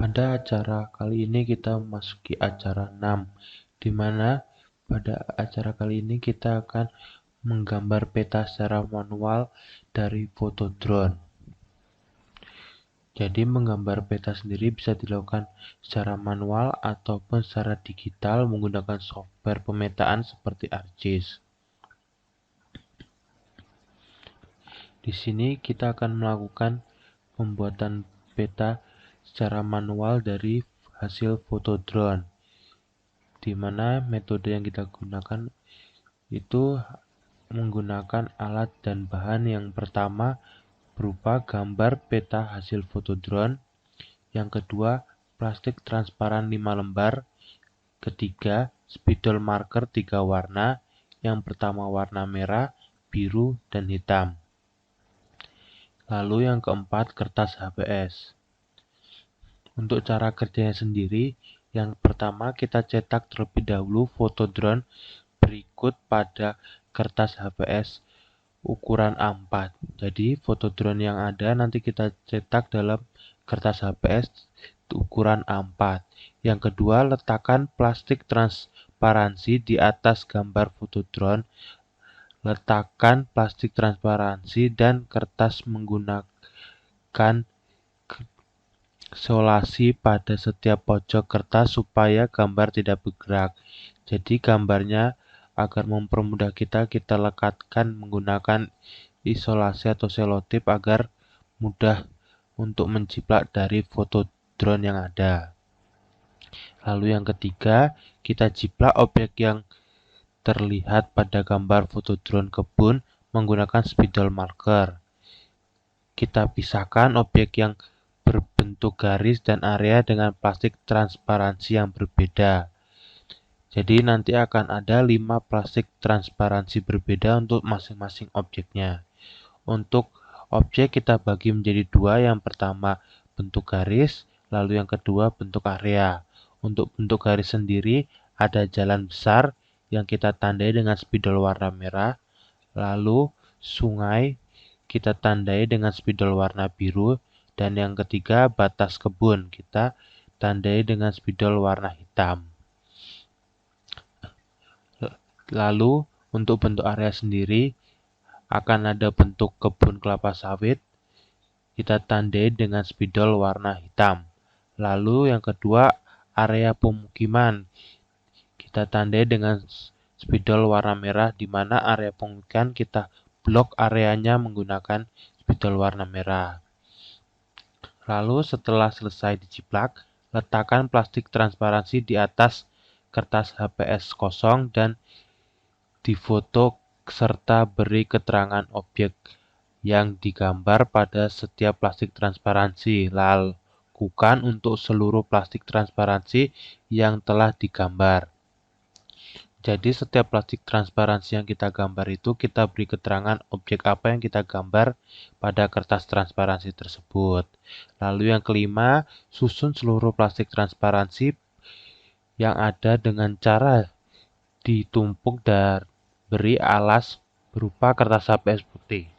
Pada acara kali ini kita memasuki acara 6, di mana pada acara kali ini kita akan menggambar peta secara manual dari foto drone. Jadi menggambar peta sendiri bisa dilakukan secara manual ataupun secara digital menggunakan software pemetaan seperti ArcGIS. Di sini kita akan melakukan pembuatan peta secara manual dari hasil foto drone, di mana metode yang kita gunakan itu menggunakan alat dan bahan yang pertama berupa gambar peta hasil foto drone, yang kedua plastik transparan 5 lembar, ketiga spidol marker 3 warna, yang pertama warna merah, biru, dan hitam. Lalu yang keempat kertas HBS. Untuk cara kerjanya sendiri, yang pertama kita cetak terlebih dahulu foto drone berikut pada kertas HBS ukuran A4. Jadi foto drone yang ada nanti kita cetak dalam kertas HBS ukuran A4. Yang kedua, letakkan plastik transparansi di atas gambar foto drone. Letakkan plastik transparansi dan kertas menggunakan isolasi pada setiap pojok kertas supaya gambar tidak bergerak. Jadi gambarnya agar mempermudah kita lekatkan menggunakan isolasi atau selotip agar mudah untuk menjiplak dari foto drone yang ada. Lalu yang ketiga, kita jiplak objek yang terlihat pada gambar foto drone kebun menggunakan spidol marker. Kita pisahkan objek yang berbentuk garis dan area dengan plastik transparansi yang berbeda. Jadi nanti akan ada 5 plastik transparansi berbeda untuk masing-masing objeknya. Untuk objek kita bagi menjadi 2, yang pertama bentuk garis, lalu yang kedua bentuk area. Untuk bentuk garis sendiri ada jalan besar yang kita tandai dengan spidol warna merah, lalu sungai kita tandai dengan spidol warna biru, dan yang ketiga batas kebun kita tandai dengan spidol warna hitam. Lalu untuk bentuk area sendiri akan ada bentuk kebun kelapa sawit, kita tandai dengan spidol warna hitam. Lalu yang kedua area pemukiman, kita tandai dengan spidol warna merah, di mana area pemukiman kita blok areanya menggunakan spidol warna merah. Lalu setelah selesai dijiplak, letakkan plastik transparansi di atas kertas HBS kosong dan difoto serta beri keterangan objek yang digambar pada setiap plastik transparansi. Lakukan untuk seluruh plastik transparansi yang telah digambar. Jadi setiap plastik transparansi yang kita gambar itu kita beri keterangan objek apa yang kita gambar pada kertas transparansi tersebut. Lalu yang kelima, susun seluruh plastik transparansi yang ada dengan cara ditumpuk dan beri alas berupa kertas HBS putih.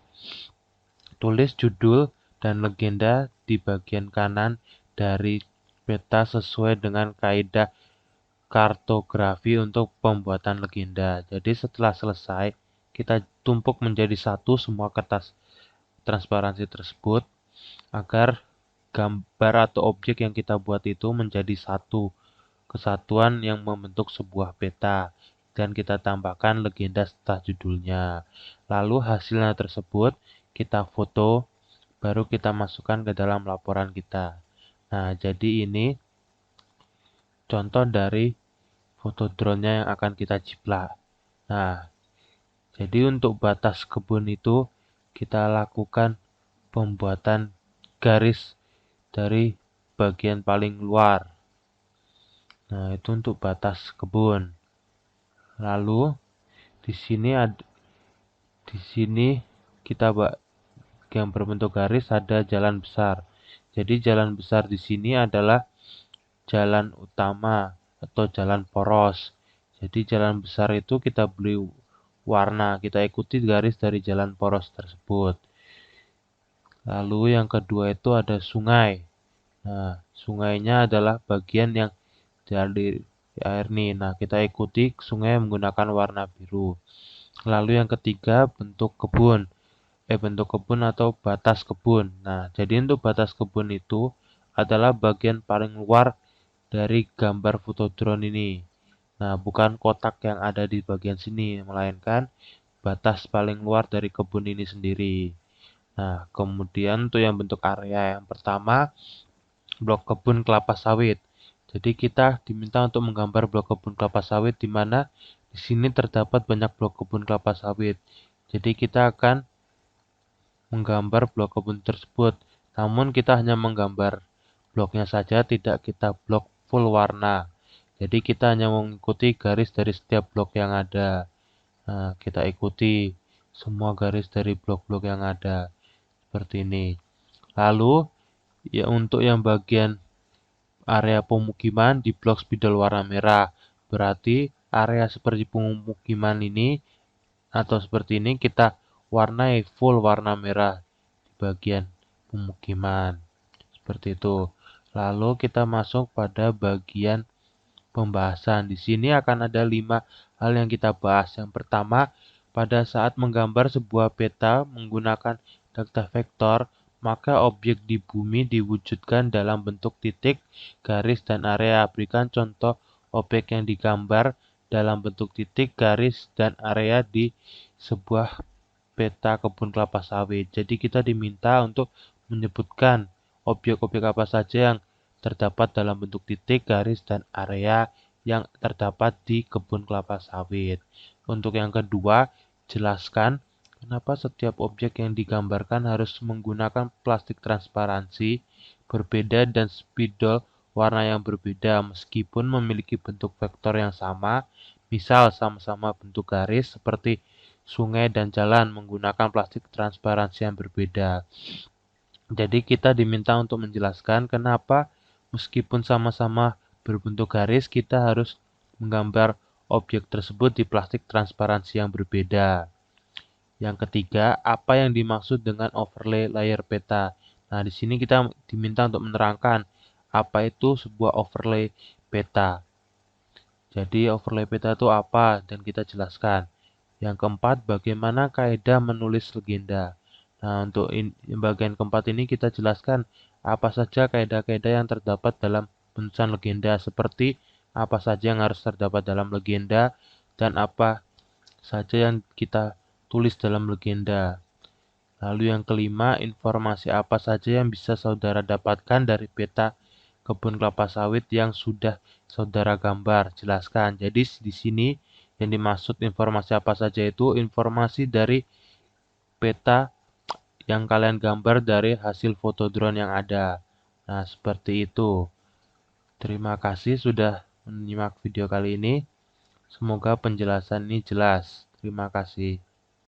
Tulis judul dan legenda di bagian kanan dari peta sesuai dengan kaidah kartografi untuk pembuatan legenda. Jadi setelah selesai, kita tumpuk menjadi satu semua kertas transparansi tersebut agar gambar atau objek yang kita buat itu menjadi satu kesatuan yang membentuk sebuah peta, dan kita tambahkan legenda setelah judulnya. Lalu hasilnya tersebut kita foto, baru kita masukkan ke dalam laporan kita. Nah, jadi ini contoh dari foto drone-nya yang akan kita jiplak. Nah, jadi untuk batas kebun itu kita lakukan pembuatan garis dari bagian paling luar. Nah, itu untuk batas kebun. Lalu di sini kita yang berbentuk garis ada jalan besar. Jadi jalan besar di sini adalah jalan utama atau jalan poros. Jadi jalan besar itu kita beri warna, kita ikuti garis dari jalan poros tersebut. Lalu yang kedua itu ada sungai. Nah, sungainya adalah bagian yang dari air nih. Nah, kita ikuti sungai menggunakan warna biru. Lalu yang ketiga, bentuk kebun atau batas kebun. Nah, jadi untuk batas kebun itu adalah bagian paling luar dari gambar foto drone ini. Nah, bukan kotak yang ada di bagian sini, melainkan batas paling luar dari kebun ini sendiri. Nah, kemudian untuk yang bentuk area yang pertama, blok kebun kelapa sawit. Jadi kita diminta untuk menggambar blok kebun kelapa sawit di mana di sini terdapat banyak blok kebun kelapa sawit. Jadi kita akan menggambar blok kebun tersebut. Namun kita hanya menggambar bloknya saja, tidak kita blok full warna. Jadi kita hanya mengikuti garis dari setiap blok yang ada. Nah, kita ikuti semua garis dari blok-blok yang ada. Seperti ini. Lalu, ya untuk yang bagian area pemukiman di blok spidol warna merah. Berarti area seperti pemukiman ini atau seperti ini kita warnai full warna merah di bagian pemukiman. Seperti itu. Lalu kita masuk pada bagian pembahasan. Di sini akan ada 5 hal yang kita bahas. Yang pertama, pada saat menggambar sebuah peta menggunakan data vektor, maka objek di bumi diwujudkan dalam bentuk titik, garis, dan area. Berikan contoh objek yang digambar dalam bentuk titik, garis, dan area di sebuah peta kebun kelapa sawit. Jadi kita diminta untuk menyebutkan objek-objek apa saja yang terdapat dalam bentuk titik, garis, dan area yang terdapat di kebun kelapa sawit. Untuk yang kedua, jelaskan kenapa setiap objek yang digambarkan harus menggunakan plastik transparansi berbeda dan spidol warna yang berbeda meskipun memiliki bentuk vektor yang sama, misal sama-sama bentuk garis seperti sungai dan jalan menggunakan plastik transparansi yang berbeda. Jadi kita diminta untuk menjelaskan kenapa meskipun sama-sama berbentuk garis, kita harus menggambar objek tersebut di plastik transparansi yang berbeda. Yang ketiga, apa yang dimaksud dengan overlay layer peta? Nah, di sini kita diminta untuk menerangkan apa itu sebuah overlay peta. Jadi overlay peta itu apa dan kita jelaskan. Yang keempat, bagaimana kaidah menulis legenda. Nah, untuk bagian keempat ini kita jelaskan apa saja kaidah-kaidah yang terdapat dalam penulisan legenda, seperti apa saja yang harus terdapat dalam legenda dan apa saja yang kita tulis dalam legenda. Lalu yang kelima, informasi apa saja yang bisa saudara dapatkan dari peta kebun kelapa sawit yang sudah saudara gambar. Jelaskan. Jadi di sini yang dimaksud informasi apa saja itu informasi dari peta yang kalian gambar dari hasil foto drone yang ada. Nah, seperti itu. Terima kasih sudah menyimak video kali ini. Semoga penjelasan ini jelas. Terima kasih.